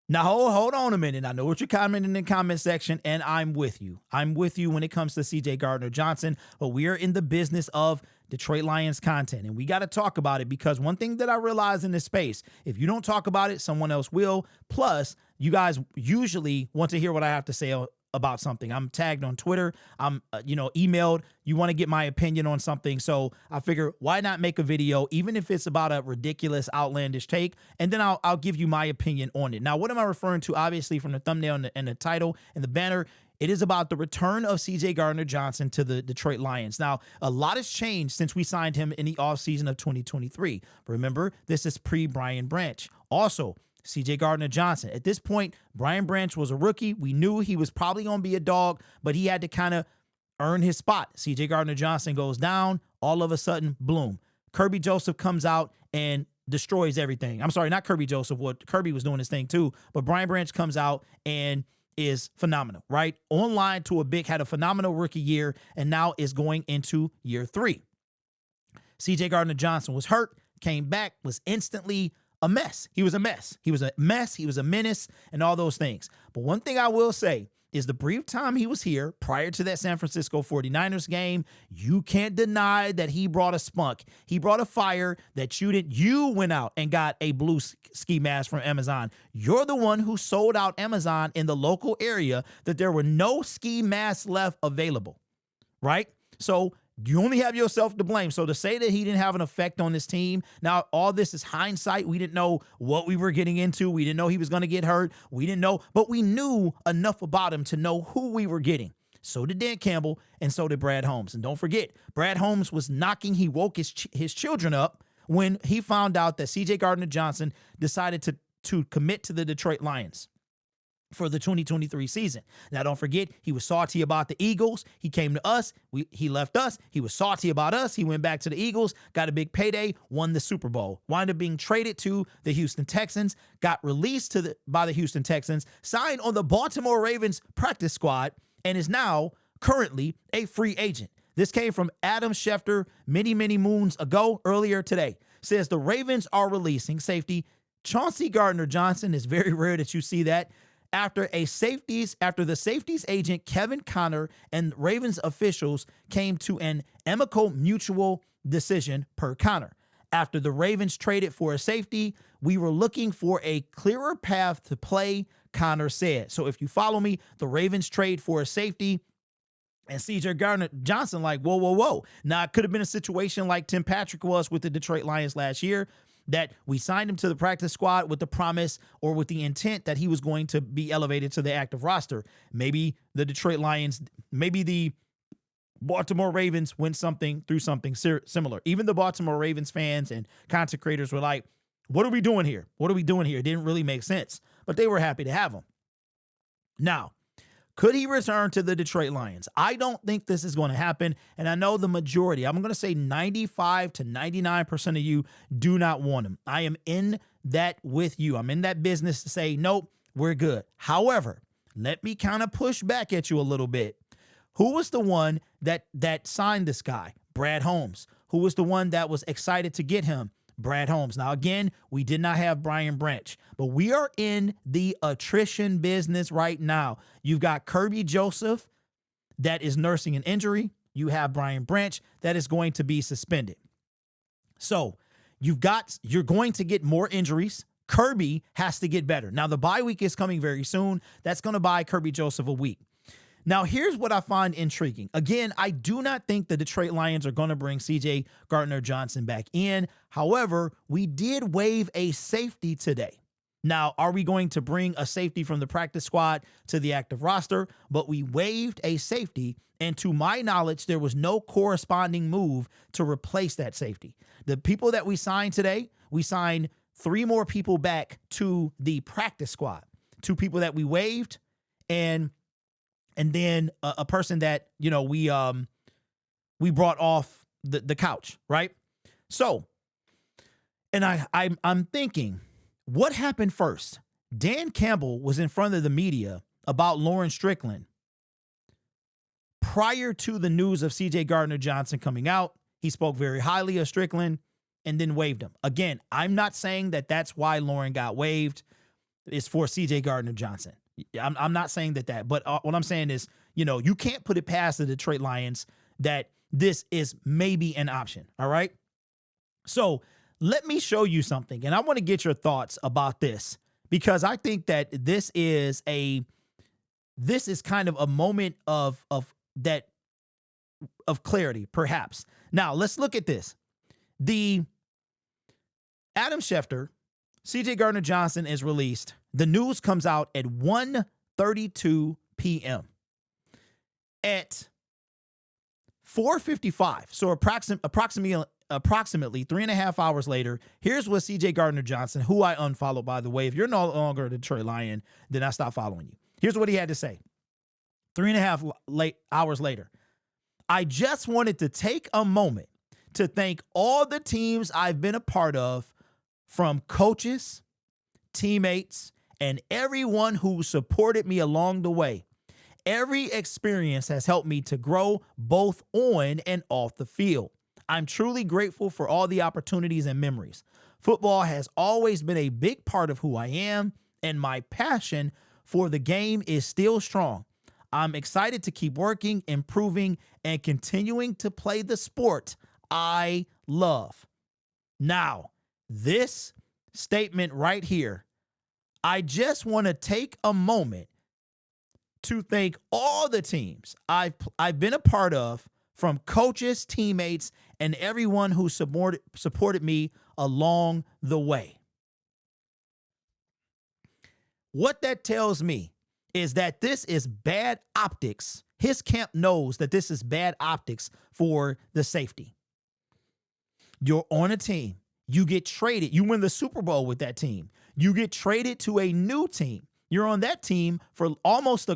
Now, hold on a minute. I know what you're commenting in the comment section, and I'm with you. I'm with you when it comes to CJ Gardner-Johnson, but we are in the business of Detroit Lions content, and we got to talk about it because one thing that I realize in this space, if you don't talk about it, someone else will. Plus, you guys usually want to hear what I have to say about something. I'm tagged on Twitter. I'm, emailed. You want to get my opinion on something. So I figure, why not make a video, even if it's about a ridiculous, outlandish take, and then I'll give you my opinion on it. Now, what am I referring to? Obviously, from the thumbnail and the title and the banner, it is about the return of CJ Gardner-Johnson to the Detroit Lions. Now, a lot has changed since we signed him in the offseason of 2023. Remember, this is pre-Brian Branch. Also, CJ Gardner-Johnson. At this point, Brian Branch was a rookie. We knew he was probably going to be a dog, but he had to kind of earn his spot. CJ Gardner-Johnson goes down. All of a sudden, boom. Kirby Joseph comes out and destroys everything. I'm sorry, not Kirby Joseph. What Kirby was doing his thing too, but Brian Branch comes out and is phenomenal, right? Online to had a phenomenal rookie year and now is going into year 3. CJ Gardner-Johnson was hurt, came back, was instantly a mess. He was a mess. He was a mess. He was a menace and all those things. But one thing I will say is the brief time he was here prior to that San Francisco 49ers game, you can't deny that he brought a spunk. He brought a fire that you went out and got a blue ski mask from Amazon. You're the one who sold out Amazon in the local area that there were no ski masks left available, right? So you only have yourself to blame. So to say that he didn't have an effect on this team, now all this is hindsight. We didn't know what we were getting into. We didn't know he was going to get hurt. We didn't know, but we knew enough about him to know who we were getting. So did Dan Campbell, and so did Brad Holmes. And don't forget, Brad Holmes was he woke his children up when he found out that CJ Gardner-Johnson decided to commit to the Detroit Lions for the 2023 season. Now, don't forget, he was salty about the Eagles. He came to us. He left us. He was salty about us. He went back to the Eagles, got a big payday, won the Super Bowl, wound up being traded to the Houston Texans, got released by the Houston Texans, signed on the Baltimore Ravens practice squad, and is now currently a free agent. This came from Adam Schefter many, many moons ago, earlier today. Says the Ravens are releasing safety Chauncey Gardner-Johnson. It's very rare that you see that. After the safeties agent Kevin Connor and Ravens officials came to an amicable mutual decision per Connor. After the Ravens traded for a safety, we were looking for a clearer path to play, Connor said. So if you follow me, the Ravens trade for a safety, and CJ Gardner-Johnson like, whoa. Now, it could have been a situation like Tim Patrick was with the Detroit Lions last year, that we signed him to the practice squad with the promise or with the intent that he was going to be elevated to the active roster. Maybe the Detroit Lions, maybe the Baltimore Ravens went through something similar. Even the Baltimore Ravens fans and content creators were like, what are we doing here? What are we doing here? It didn't really make sense, but they were happy to have him. Now, could he return to the Detroit Lions? I don't think this is going to happen. And I know the majority, I'm going to say 95 to 99% of you do not want him. I am in that with you. I'm in that business to say, nope, we're good. However, let me kind of push back at you a little bit. Who was the one that signed this guy? Brad Holmes. Who was the one that was excited to get him? Brad Holmes. Now, again, we did not have Brian Branch, but we are in the attrition business right now. You've got Kirby Joseph that is nursing an injury. You have Brian Branch that is going to be suspended. So you're going to get more injuries. Kirby has to get better. Now, the bye week is coming very soon. That's going to buy Kirby Joseph a week. Now, here's what I find intriguing. Again, I do not think the Detroit Lions are going to bring CJ Gardner-Johnson back in. However, we did waive a safety today. Now, are we going to bring a safety from the practice squad to the active roster? But we waived a safety, and to my knowledge, there was no corresponding move to replace that safety. The people that we signed today, we signed 3 more people back to the practice squad. 2 people that we waived, and then a person that, we brought off the couch, right? So, and I'm thinking, what happened first? Dan Campbell was in front of the media about Lauren Strickland prior to the news of CJ Gardner-Johnson coming out. He spoke very highly of Strickland and then waived him. Again, I'm not saying that that's why Lauren got waived. is for CJ Gardner-Johnson. I'm not saying that, but what I'm saying is, you can't put it past the Detroit Lions that this is maybe an option. All right. So let me show you something, and I want to get your thoughts about this, because I think that this is kind of a moment of clarity, perhaps. Now let's look at this. The Adam Schefter, CJ Gardner-Johnson is released. The news comes out at 1:32 p.m. At 4:55, so approximately 3.5 hours later, here's what CJ Gardner-Johnson, who I unfollowed, by the way. If you're no longer a Detroit Lion, then I stop following you. Here's what he had to say. 3.5 hours later. I just wanted to take a moment to thank all the teams I've been a part of, from coaches, teammates, and everyone who supported me along the way. Every experience has helped me to grow both on and off the field. I'm truly grateful for all the opportunities and memories. Football has always been a big part of who I am, and my passion for the game is still strong. I'm excited to keep working, improving, and continuing to play the sport I love. Now, this statement right here, I just want to take a moment to thank all the teams I've been a part of, from coaches, teammates, and everyone who supported me along the way. What that tells me is that this is bad optics. His camp knows that this is bad optics for the safety. You're on a team. You get traded. You win the Super Bowl with that team. You get traded to a new team. You're on that team for almost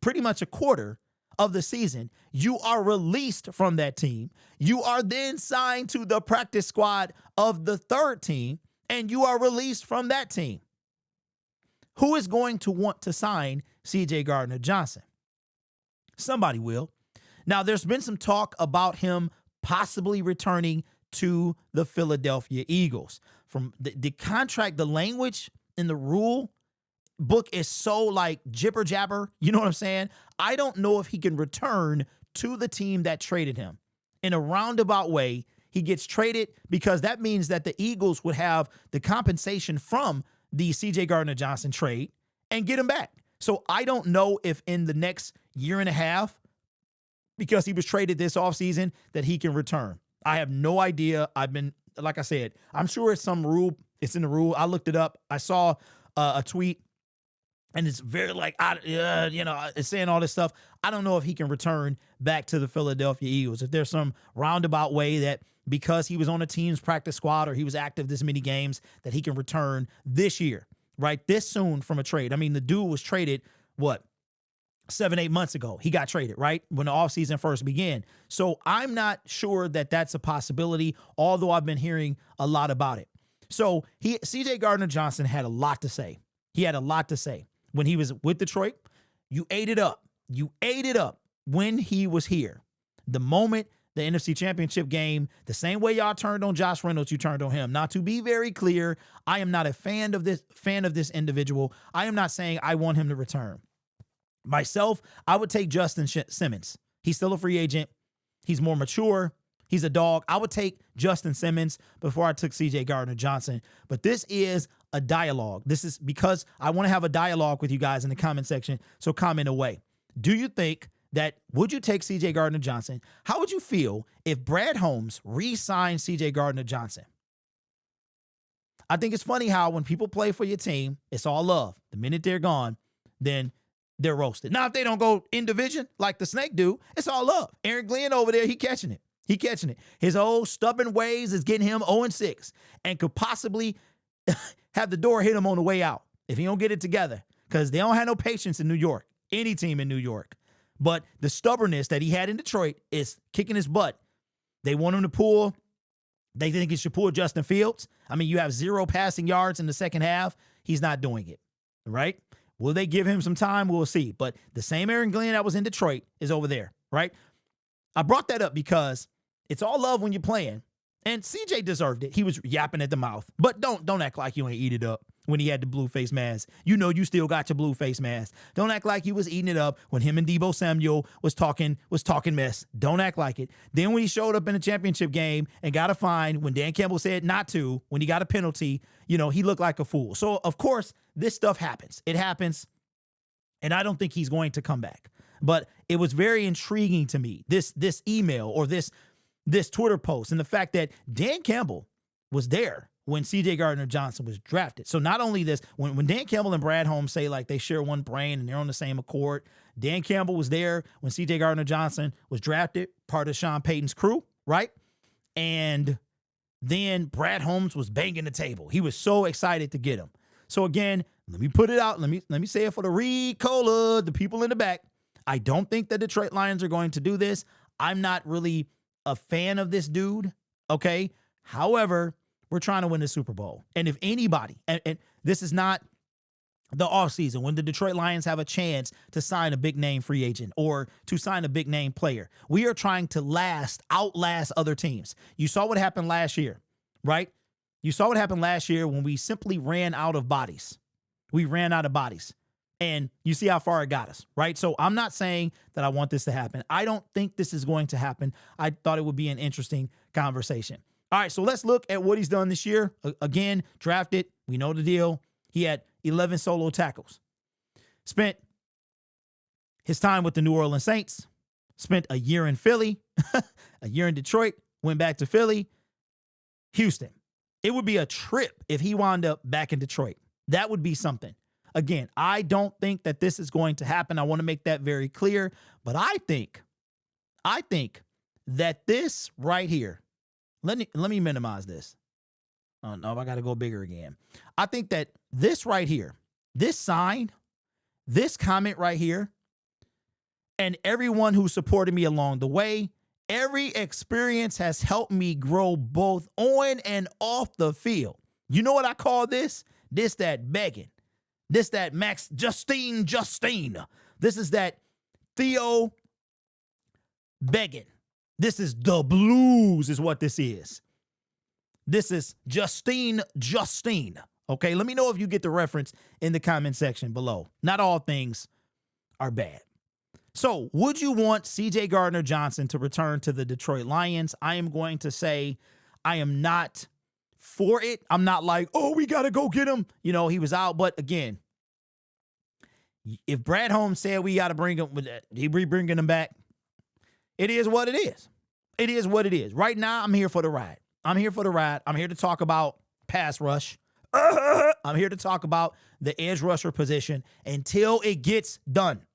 pretty much a quarter of the season. You are released from that team. You are then signed to the practice squad of the third team, and you are released from that team. Who is going to want to sign CJ Gardner-Johnson? Somebody will. Now, there's been some talk about him possibly returning to the Philadelphia Eagles. From the contract, the language in the rule book is so like jibber jabber. You know what I'm saying? I don't know if he can return to the team that traded him. In a roundabout way, he gets traded because that means that the Eagles would have the compensation from the CJ Gardner-Johnson trade and get him back. So I don't know if in the next year and a half, because he was traded this offseason, that he can return. I have no idea. Like I said, I'm sure it's some rule. It's in the rule. I looked it up. I saw a tweet, and it's very like, it's saying all this stuff. I don't know if he can return back to the Philadelphia Eagles. If there's some roundabout way that because he was on a team's practice squad or he was active this many games, that he can return this year, right? This soon from a trade. I mean, the dude was traded, 7-8 months ago. He got traded, right? When the offseason first began. So I'm not sure that that's a possibility, although I've been hearing a lot about it. So CJ Gardner-Johnson had a lot to say. He had a lot to say. When he was with Detroit, you ate it up. You ate it up when he was here. The moment the NFC Championship game, the same way y'all turned on Josh Reynolds, you turned on him. Now, to be very clear, I am not a fan of this individual. I am not saying I want him to return. Myself, I would take Justin Simmons. He's still a free agent. He's more mature. He's a dog. I would take Justin Simmons before I took CJ Gardner-Johnson. But this is a dialogue. This is because I want to have a dialogue with you guys in the comment section. So comment away. Do you think would you take CJ Gardner-Johnson? How would you feel if Brad Holmes re-signed CJ Gardner-Johnson? I think it's funny how when people play for your team, it's all love. The minute they're gone, then they're roasted. Now, if they don't go in division like the Snake do, it's all love. Aaron Glenn over there, he catching it. His old stubborn ways is getting him 0-6 and could possibly have the door hit him on the way out if he don't get it together, because they don't have no patience in New York, any team in New York. But the stubbornness that he had in Detroit is kicking his butt. They want him to pull. They think he should pull Justin Fields. I mean, you have 0 passing yards in the second half. He's not doing it, right? Will they give him some time? We'll see. But the same Aaron Glenn that was in Detroit is over there, right? I brought that up because it's all love when you're playing. And CJ deserved it. He was yapping at the mouth. But don't act like you ain't eat it up. when he had the blue face mask. You know you still got your blue face mask. Don't act like you was eating it up when him and Deebo Samuel was talking mess. Don't act like it. Then when he showed up in the championship game and got a fine, when Dan Campbell said not to, when he got a penalty, he looked like a fool. So, of course, this stuff happens. It happens, and I don't think he's going to come back. But it was very intriguing to me, this email or this Twitter post, and the fact that Dan Campbell was there when CJ Gardner-Johnson was drafted. So not only this, when Dan Campbell and Brad Holmes say like they share one brain and they're on the same accord, Dan Campbell was there when CJ Gardner-Johnson was drafted, part of Sean Payton's crew, right? And then Brad Holmes was banging the table. He was so excited to get him. So again, let me put it out. Let me say it for the Ricola, the people in the back. I don't think the Detroit Lions are going to do this. I'm not really a fan of this dude, okay? However, we're trying to win the Super Bowl. And if anybody, and this is not the offseason when the Detroit Lions have a chance to sign a big name free agent or to sign a big name player, we are trying to outlast other teams. You saw what happened last year, right? You saw what happened last year when we simply ran out of bodies. We ran out of bodies. And you see how far it got us, right? So I'm not saying that I want this to happen. I don't think this is going to happen. I thought it would be an interesting conversation. All right, so let's look at what he's done this year. Again, drafted. We know the deal. He had 11 solo tackles. Spent his time with the New Orleans Saints. Spent a year in Philly, a year in Detroit, went back to Philly, Houston. It would be a trip if he wound up back in Detroit. That would be something. Again, I don't think that this is going to happen. I want to make that very clear. But I think that this right here, let me minimize this. Oh, no, I got to go bigger again. I think that this right here, this sign, this comment right here, and everyone who supported me along the way, every experience has helped me grow both on and off the field. You know what I call this? This that begging. This that Max Justine. This is that Theo begging. This is the blues is what this is. This is Justine. Okay, let me know if you get the reference in the comment section below. Not all things are bad. So, would you want CJ Gardner-Johnson to return to the Detroit Lions? I am going to say I am not for it. I'm not like, oh, we got to go get him. He was out. But again, if Brad Holmes said we got to bring him, he bringing him back. It is what it is. It is what it is. Right now, I'm here for the ride. I'm here to talk about pass rush. I'm here to talk about the edge rusher position until it gets done.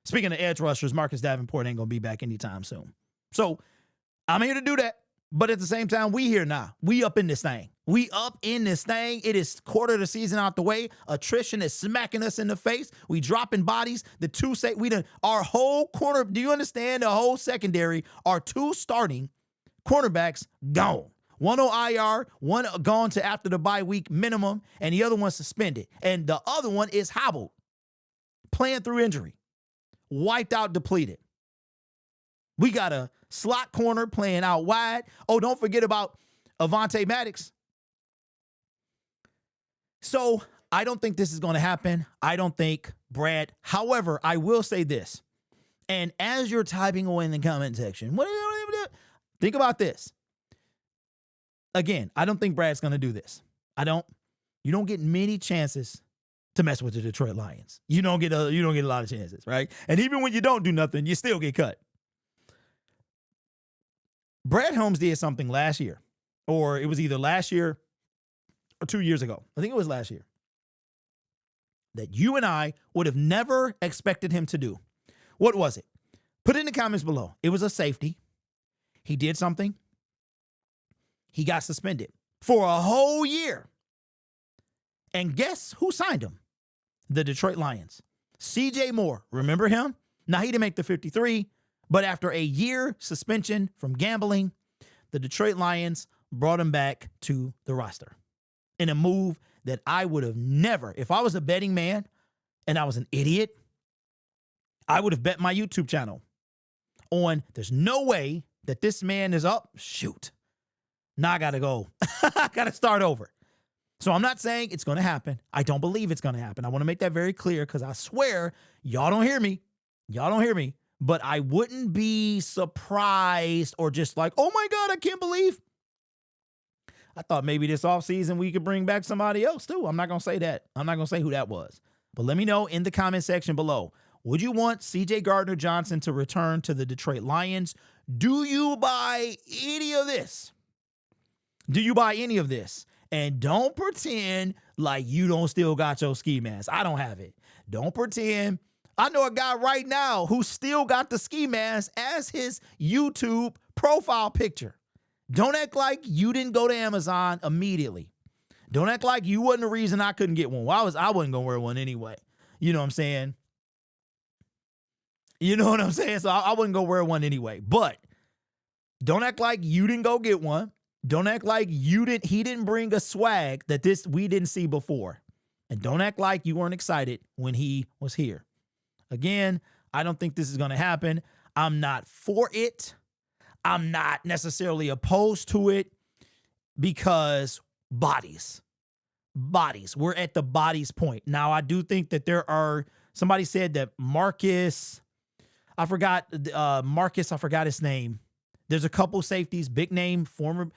Speaking of edge rushers, Marcus Davenport ain't going to be back anytime soon. So I'm here to do that. But at the same time, we here now. We up in this thing. It is quarter of the season out the way. Attrition is smacking us in the face. We dropping bodies. Our whole corner. Do you understand? The whole secondary, our two starting cornerbacks gone. One on IR, one gone to after the bye week minimum, and the other one suspended. And the other one is hobbled, playing through injury, wiped out, depleted. We got a slot corner playing out wide. Oh, don't forget about Avonte Maddox. So I don't think this is going to happen. I don't think Brad. However, I will say this. And as you're typing away in the comment section, think about this. Again, I don't think Brad's going to do this. You don't get many chances to mess with the Detroit Lions. You don't get a lot of chances, right? And even when you don't do nothing, you still get cut. Brad Holmes did something last year, or it was either last year or 2 years ago. I think it was last year, that you and I would have never expected him to do. What was it? Put it in the comments below. It was a safety. He did something. He got suspended for a whole year. And guess who signed him? The Detroit Lions. CJ Moore. Remember him? Now, he didn't make the 53, but after a year suspension from gambling, the Detroit Lions brought him back to the roster in a move that I would have never, if I was a betting man and I was an idiot, I would have bet my YouTube channel on there's no way that this man is up. Shoot. Now I got to go. I got to start over. So I'm not saying it's going to happen. I don't believe it's going to happen. I want to make that very clear because I swear y'all don't hear me. Y'all don't hear me. But I wouldn't be surprised or just like, oh my God, I can't believe. I thought maybe this offseason we could bring back somebody else too. I'm not going to say that. I'm not going to say who that was. But let me know in the comment section below. Would you want CJ Gardner-Johnson to return to the Detroit Lions? Do you buy any of this? Do you buy any of this? And don't pretend like you don't still got your ski mask. I don't have it. Don't pretend. I know a guy right now who still got the ski mask as his YouTube profile picture. Don't act like you didn't go to Amazon immediately. Don't act like you wasn't the reason I couldn't get one. Well, I wasn't going to wear one anyway. You know what I'm saying? You know what I'm saying? So I wasn't going to wear one anyway. But don't act like you didn't go get one. Don't act like he didn't bring a swag that we didn't see before. And don't act like you weren't excited when he was here. Again, I don't think this is going to happen. I'm not for it. I'm not necessarily opposed to it because bodies. We're at the bodies point. Now, I do think that somebody said that I forgot his name. There's a couple safeties, former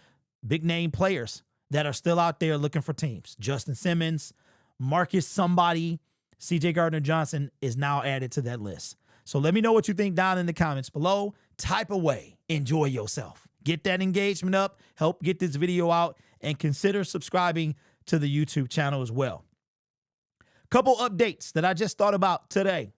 big name players that are still out there looking for teams. Justin Simmons, Marcus somebody, CJ Gardner-Johnson is now added to that list. So let me know what you think down in the comments below. Type away. Enjoy yourself. Get that engagement up. Help get this video out. And consider subscribing to the YouTube channel as well. Couple updates that I just thought about today.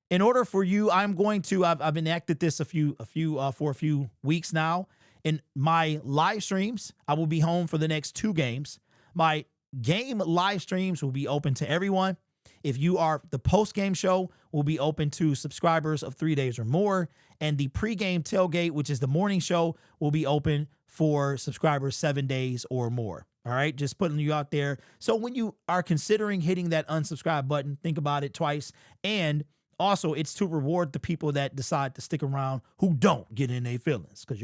In order for you, I've been enacted this for a few weeks now. In my live streams, I will be home for the next 2 games. My game live streams will be open to everyone. If you are, the post-game show will be open to subscribers of 3 days or more. And the pre-game tailgate, which is the morning show, will be open for subscribers 7 days or more. All right, just putting you out there. So when you are considering hitting that unsubscribe button, think about it twice. And also, it's to reward the people that decide to stick around who don't get in their feelings. Because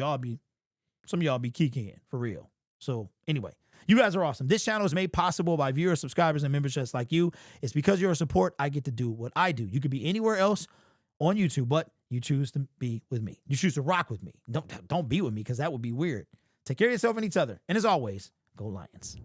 some of y'all be kicking for real. So anyway, you guys are awesome. This channel is made possible by viewers, subscribers, and members just like you. It's because of your support I get to do what I do. You could be anywhere else on YouTube, but you choose to be with me. You choose to rock with me. Don't be with me because that would be weird. Take care of yourself and each other. And as always, go Lions.